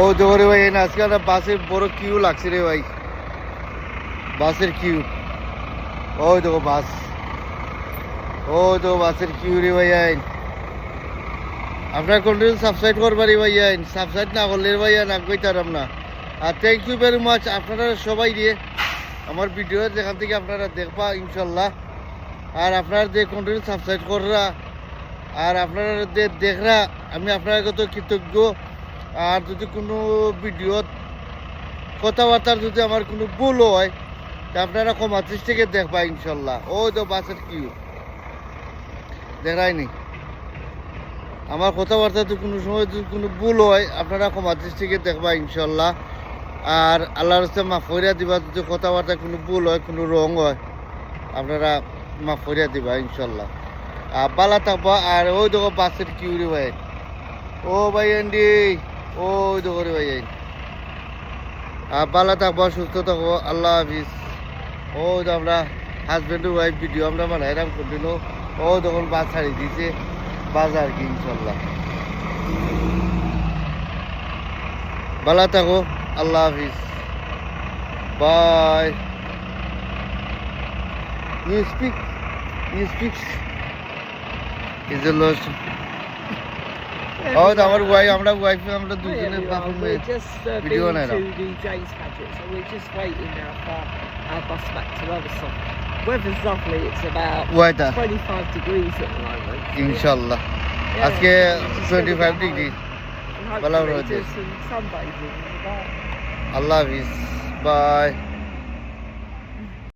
ও দেখো রে ভাই আজকে একটা বাসের বড় কিউ লাগছে রে ভাই, বাসের কিউ। ও দেখো বাস, ও দেখো বাসের কিউ রে ভাই আইন। আপনার কন্টিনিউ সাবস্ক্রাইব করবারি ভাই আইন, সাবস্ক্রাইব না করলে ভাই আইন আগ পাইতাম না। আর থ্যাংক ইউ ভেরি মাচ আপনারা সবাই দিয়ে আমার ভিডিও যেখান থেকে আপনারা দেখবা ইনশাল্লাহ। আর আপনারা যে কন্টিনিউ সাবস্ক্রাইব কররা আর আপনারা যে দেখরা, আমি আপনার কত কৃতজ্ঞ। আর যদি কোনো ভিডিও কথাবার্তার যদি আমার কোনো ভুল হয় তা আপনারা ক্ষমা দৃষ্টিকে দেখবা ইনশাল্লাহ। ও তো বাসের কিউ দেখায়নি, আমার কথাবার্তাতে কোনো সময় যদি কোনো ভুল হয় আপনারা ক্ষমা দৃষ্টিকে দেখবা ইনশাল্লাহ। আর আল্লাহর হস্তে মাফ করিয়া দিবা, যদি কথাবার্তা কোনো ভুল হয় কোনো রং হয় আপনারা মাফ করিয়া দিবা ইনশাল্লাহ। আর বালা থাকবা। আর ওই দেখো বাসের কিউ রে ভাই, ও ভাই এন্ডি, ওই দেখো রে ভাই। আর বালা থাকবো, সুস্থ থাকবো, আল্লাহ হাফিজ। ও আমরা হাজব্যান্ড ওয়াইফ ভিডিও আমরা বানাইলাম কন্টিনিউ। ও তখন বাস ছাড়ি দিয়েছে বাজার কি ইনশাল্লাহ। বালা থাকো, আল্লাহ হাফিজ, bye. You speak is a lost. ও আমার ওয়াইফ, আমরা ওয়াইফ আমরা দুজনে ভিডিও বানাইলাম। the James Pageant, so we're just waiting now for our bus back to Everson. Weather's lovely, it's about Weather 25 degrees at the moment. ইনশাল্লাহ আজকে 25 ডিগ্রি। And Well, hopefully alright, do yes. some sunbathing. আল্লাহ হাফিজ, by.